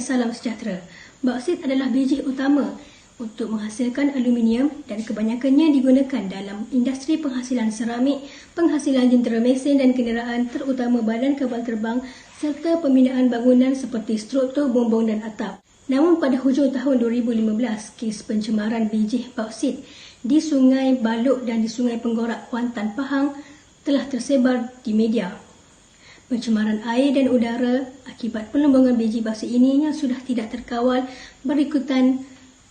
salam sejahtera. Bauksit adalah biji utama untuk menghasilkan aluminium dan kebanyakannya digunakan dalam industri penghasilan seramik, penghasilan jentera mesin dan kenderaan terutama badan kapal terbang serta pembinaan bangunan seperti struktur bumbung dan atap. Namun pada hujung tahun 2015, kes pencemaran biji bauksit di Sungai Balok dan di Sungai Penggorak, Kuantan, Pahang telah tersebar di media. Pencemaran air dan udara akibat pelombongan biji bauksit ini yang sudah tidak terkawal berikutan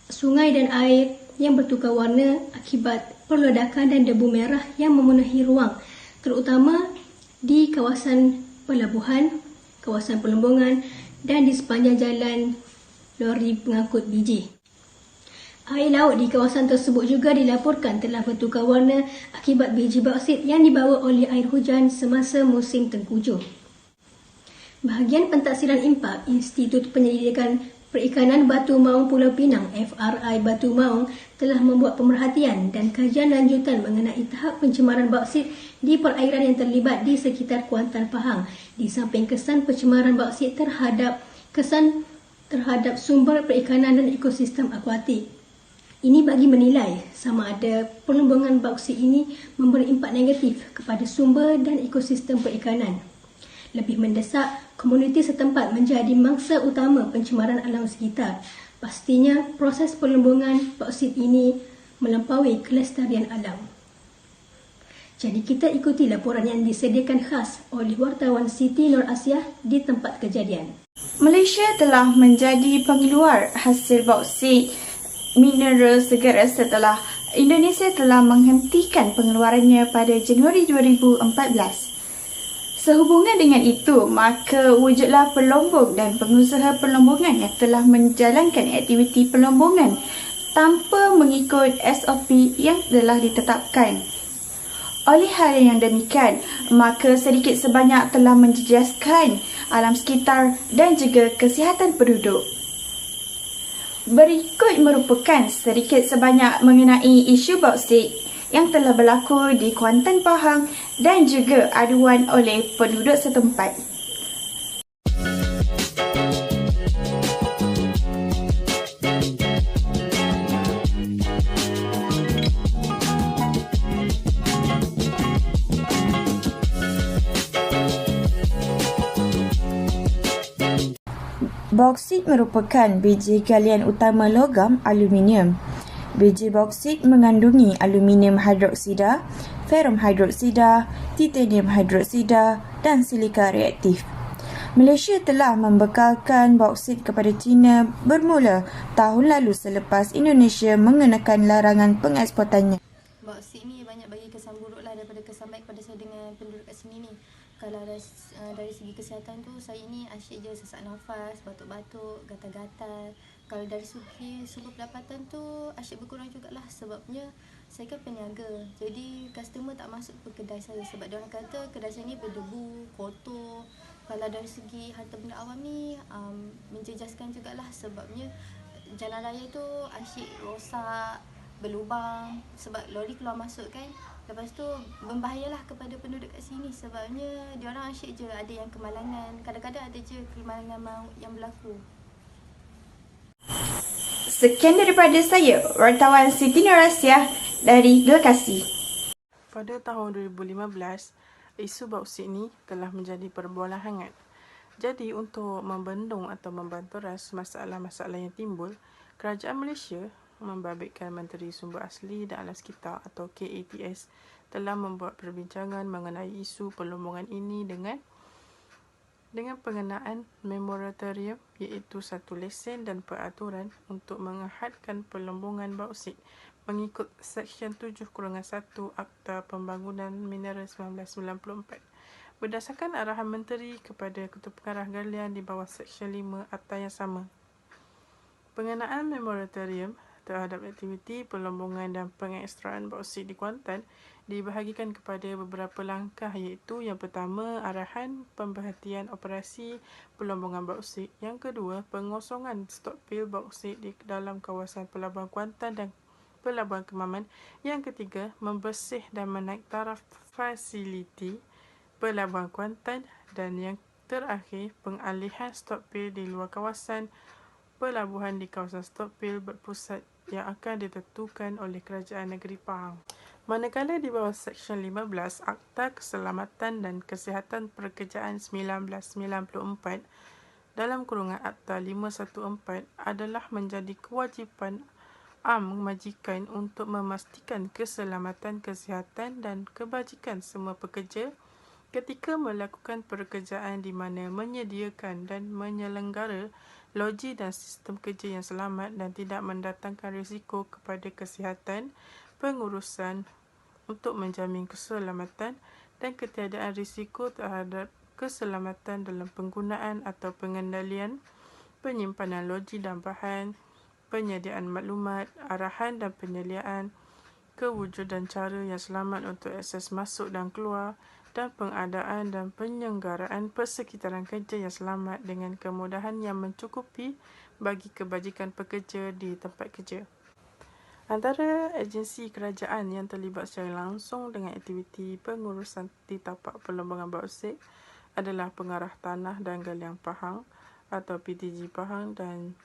sungai dan air yang bertukar warna akibat perledakan dan debu merah yang memenuhi ruang, terutama di kawasan pelabuhan, kawasan pelombongan dan di sepanjang jalan lori pengangkut biji. Air laut di kawasan tersebut juga dilaporkan telah bertukar warna akibat biji bauksit yang dibawa oleh air hujan semasa musim tengkujuh. Bahagian Pentaksiran Impak Institut Penyelidikan Perikanan Batu Maung Pulau Pinang FRI Batu Maung telah membuat pemerhatian dan kajian lanjutan mengenai tahap pencemaran bauksit di perairan yang terlibat di sekitar Kuantan, Pahang, di samping kesan pencemaran bauksit terhadap sumber perikanan dan ekosistem akuatik. Ini bagi menilai sama ada pelombongan bauksit ini memberi impak negatif kepada sumber dan ekosistem perikanan. Lebih mendesak, komuniti setempat menjadi mangsa utama pencemaran alam sekitar. Pastinya, proses pelombongan bauksit ini melampaui kelestarian alam. Jadi kita ikuti laporan yang disediakan khas oleh wartawan Siti Nur Asiah di tempat kejadian. Malaysia telah menjadi pengeluar hasil bauksit mineral segera setelah Indonesia telah menghentikan pengeluarannya pada Januari 2014. Sehubungan dengan itu, maka wujudlah pelombong dan pengusaha pelombongan yang telah menjalankan aktiviti pelombongan tanpa mengikut SOP yang telah ditetapkan. Oleh hal yang demikian, maka sedikit sebanyak telah menjejaskan alam sekitar dan juga kesihatan penduduk. Berikut merupakan sedikit sebanyak mengenai isu bauksit yang telah berlaku di Kuantan, Pahang dan juga aduan oleh penduduk setempat. Bauksit merupakan biji galian utama logam aluminium. Biji bauksit mengandungi aluminium hidroksida, ferum hidroksida, titanium hidroksida dan silika reaktif. Malaysia telah membekalkan bauksit kepada China bermula tahun lalu selepas Indonesia mengenakan larangan pengeksportannya. Bauksit ni banyak bagi kesan buruk lah daripada kesan baik pada saya dengan penduduk kat sini ni. Kalau dari segi kesihatan tu, saya ni asyik je sesak nafas, batuk-batuk, gatal-gatal. Kalau dari segi sumber pendapatan tu asyik berkurang jugalah sebabnya saya kan peniaga. Jadi customer tak masuk ke kedai saya sebab diorang kata kedai saya ni berdebu, kotor. Kalau dari segi harta benda awam ni menjejaskan jugalah sebabnya jalan raya tu asyik rosak, berlubang sebab lori keluar masuk kan. Lepas tu membahayalah kepada penduduk kat sini sebabnya diorang asyik je ada yang kemalangan. Kadang-kadang ada je kemalangan yang berlaku. Sekian daripada saya, wartawan Siti Nur Asiah dari lokasi. Pada tahun 2015, isu bauksit ini telah menjadi perbualan hangat. Jadi untuk membendung atau membanteras masalah-masalah yang timbul, Kerajaan Malaysia membabitkan Menteri Sumber Asli dan Alam Sekitar atau KATS telah membuat perbincangan mengenai isu pelombongan ini dengan pengenaan moratorium iaitu satu lesen dan peraturan untuk menghadkan pelombongan bauksit mengikut Seksyen 7-1 Akta Pembangunan Mineral 1994 berdasarkan arahan Menteri kepada Ketua Pengarah Galian di bawah Seksyen 5 Akta yang sama. Pengenaan moratorium terhadap aktiviti pelombongan dan pengekstraan bauksit di Kuantan dibahagikan kepada beberapa langkah iaitu yang pertama, arahan pemberhentian operasi pelombongan bauksit. Yang kedua, pengosongan stokpil bauksit di dalam kawasan Pelabuhan Kuantan dan Pelabuhan Kemaman. Yang ketiga, membersih dan menaik taraf fasiliti Pelabuhan Kuantan. Dan yang terakhir, pengalihan stokpil di luar kawasan pelabuhan di kawasan stokpil berpusat yang akan ditentukan oleh Kerajaan Negeri Pahang. Manakala di bawah Seksyen 15 Akta Keselamatan dan Kesihatan Pekerjaan 1994 dalam kurungan Akta 514 adalah menjadi kewajipan majikan untuk memastikan keselamatan, kesihatan dan kebajikan semua pekerja ketika melakukan pekerjaan di mana menyediakan dan menyelenggara loji dan sistem kerja yang selamat dan tidak mendatangkan risiko kepada kesihatan, pengurusan untuk menjamin keselamatan dan ketiadaan risiko terhadap keselamatan dalam penggunaan atau pengendalian, penyimpanan loji dan bahan, penyediaan maklumat, arahan dan penyediaan, kewujudan cara yang selamat untuk akses masuk dan keluar, dan pengadaan dan penyelenggaraan persekitaran kerja yang selamat dengan kemudahan yang mencukupi bagi kebajikan pekerja di tempat kerja. Antara agensi kerajaan yang terlibat secara langsung dengan aktiviti pengurusan di tapak perlembagaan bauksit adalah Pengarah Tanah dan Galian Pahang atau PTG Pahang dan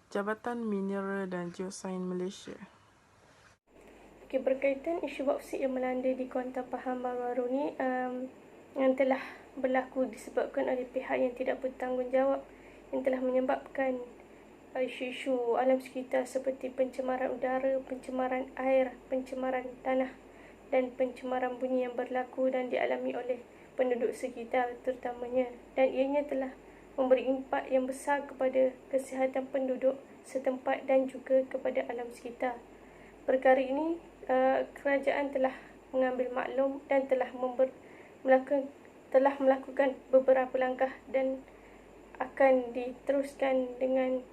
Jabatan Mineral dan Geosains Malaysia. Berkaitan isu bauksit yang melanda di Kuantan Pahang baru-baru ni yang telah berlaku disebabkan oleh pihak yang tidak bertanggungjawab yang telah menyebabkan isu-isu alam sekitar seperti pencemaran udara, pencemaran air, pencemaran tanah dan pencemaran bunyi yang berlaku dan dialami oleh penduduk sekitar terutamanya, dan ianya telah memberi impak yang besar kepada kesihatan penduduk setempat dan juga kepada alam sekitar. Perkara ini kerajaan telah mengambil maklum dan telah melakukan beberapa langkah dan akan diteruskan dengan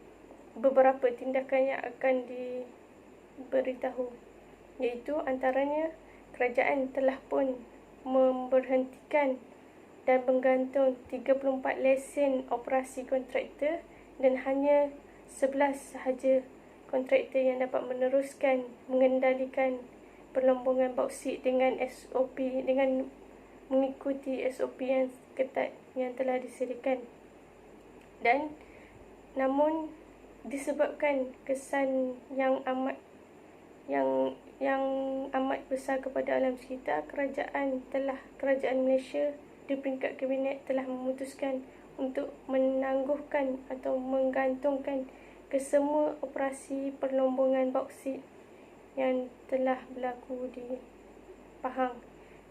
beberapa tindakan yang akan diberitahu, iaitu antaranya kerajaan telah pun memberhentikan dan menggantung 34 lesen operasi kontraktor dan hanya 11 sahaja kontraktor yang dapat meneruskan mengendalikan perlombongan bauksit dengan SOP, dengan mengikuti SOP yang ketat yang telah disediakan. Dan namun disebabkan kesan yang amat besar kepada alam sekitar, kerajaan Malaysia di peringkat kabinet telah memutuskan untuk menangguhkan atau menggantungkan kesemua operasi perlombongan bauksit yang telah berlaku di Pahang.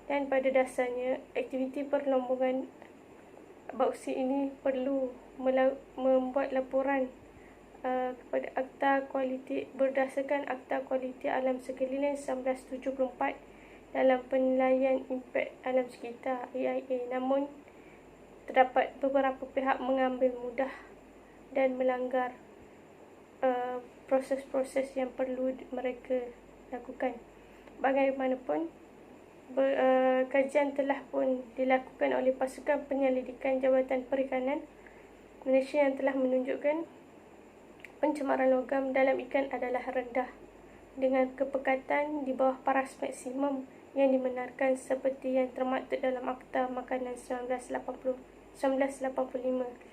Dan pada dasarnya, aktiviti perlombongan bauksit ini perlu membuat laporan kepada Akta Kualiti berdasarkan Akta Kualiti Alam Sekeliling 1974 dalam penilaian impak alam sekitar AIA. Namun terdapat beberapa pihak mengambil mudah dan melanggar proses-proses yang perlu mereka lakukan. Bagaimanapun, kajian telah pun dilakukan oleh pasukan penyelidikan Jabatan Perikanan Malaysia yang telah menunjukkan pencemaran logam dalam ikan adalah rendah dengan kepekatan di bawah paras maksimum yang dibenarkan seperti yang termaktub dalam Akta Makanan 1985.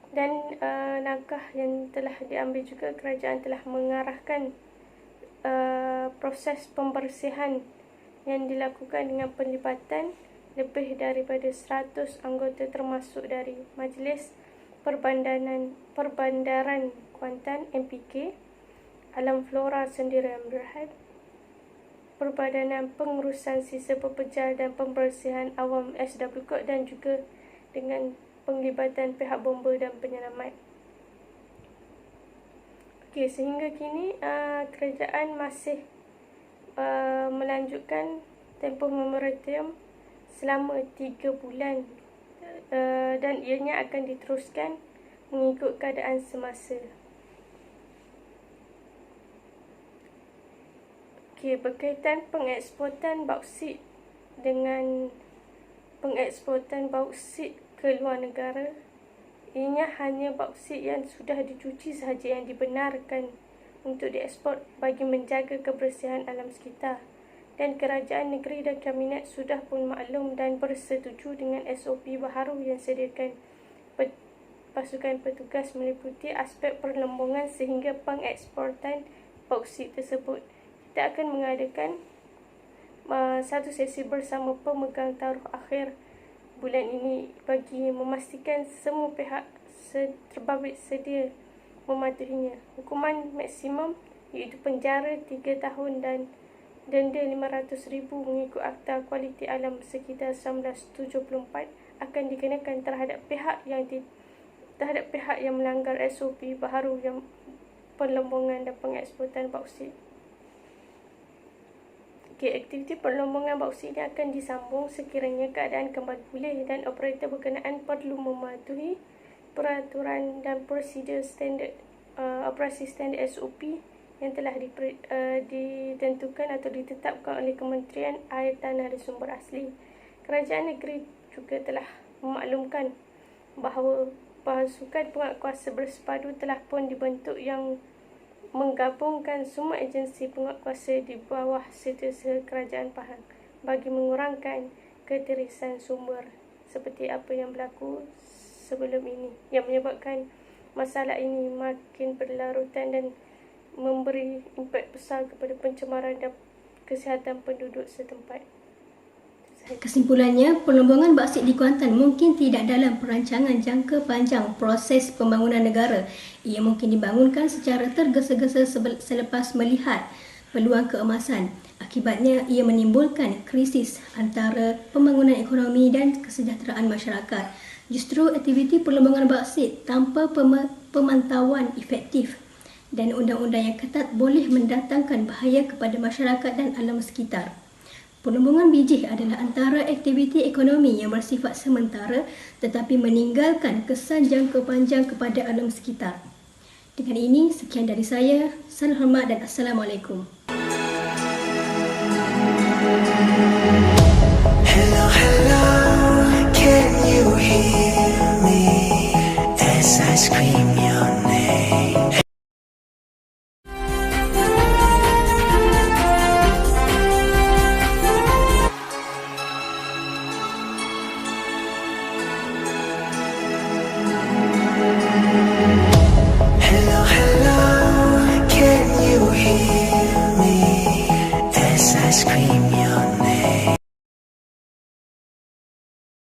Dan langkah yang telah diambil juga, kerajaan telah mengarahkan proses pembersihan yang dilakukan dengan penlibatan lebih daripada 100 anggota termasuk dari Majlis Perbandaran Kuantan MPK, Alam Flora Sendirian Berhad, Perbadanan Pengurusan Sisa Pepejal dan Pembersihan Awam SWK, dan juga dengan penglibatan pihak bomba dan penyelamat. Sehingga kini kerajaan masih melanjutkan tempoh moratorium selama 3 bulan dan ianya akan diteruskan mengikut keadaan semasa. Berkaitan pengeksportan bauksit dengan pengeksportan bauksit ke luar negara, ianya hanya bauksit yang sudah dicuci sahaja yang dibenarkan untuk diekspor bagi menjaga kebersihan alam sekitar. Dan kerajaan negeri dan kabinet sudah pun maklum dan bersetuju dengan SOP baharu yang disediakan pasukan petugas meliputi aspek perlembungan sehingga pengeksportan bauksit tersebut. Kita akan mengadakan satu sesi bersama pemegang taruh akhir bulan ini bagi memastikan semua pihak terbabit sedia mematuhinya. Hukuman maksimum iaitu penjara 3 tahun dan denda RM500,000 mengikut Akta Kualiti Alam sekitar 1974 akan dikenakan terhadap pihak yang melanggar SOP baharu yang perlembungan dan pengeksportan bauksit. Aktiviti perlombongan bauksit ini akan disambung sekiranya keadaan kembali pulih dan operator berkenaan perlu mematuhi peraturan dan prosedur standard operasi standard SOP yang telah ditentukan atau ditetapkan oleh Kementerian Air Tanah dan Sumber Asli. Kerajaan negeri juga telah memaklumkan bahawa pasukan penguatkuasa bersepadu telah pun dibentuk yang menggabungkan semua agensi penguatkuasa di bawah setiausaha Kerajaan Pahang bagi mengurangkan ketirisan sumber seperti apa yang berlaku sebelum ini yang menyebabkan masalah ini makin berlarutan dan memberi impak besar kepada pencemaran dan kesihatan penduduk setempat. Kesimpulannya, perlombongan bauksit di Kuantan mungkin tidak dalam perancangan jangka panjang proses pembangunan negara. Ia mungkin dibangunkan secara tergesa-gesa selepas melihat peluang keemasan. Akibatnya, ia menimbulkan krisis antara pembangunan ekonomi dan kesejahteraan masyarakat. Justru aktiviti perlombongan bauksit tanpa pemantauan efektif dan undang-undang yang ketat boleh mendatangkan bahaya kepada masyarakat dan alam sekitar. Perlombongan bijih adalah antara aktiviti ekonomi yang bersifat sementara tetapi meninggalkan kesan jangka panjang kepada alam sekitar. Dengan ini, sekian dari saya. Salam hormat dan Assalamualaikum. Hello, hello, can you hear me as I scream?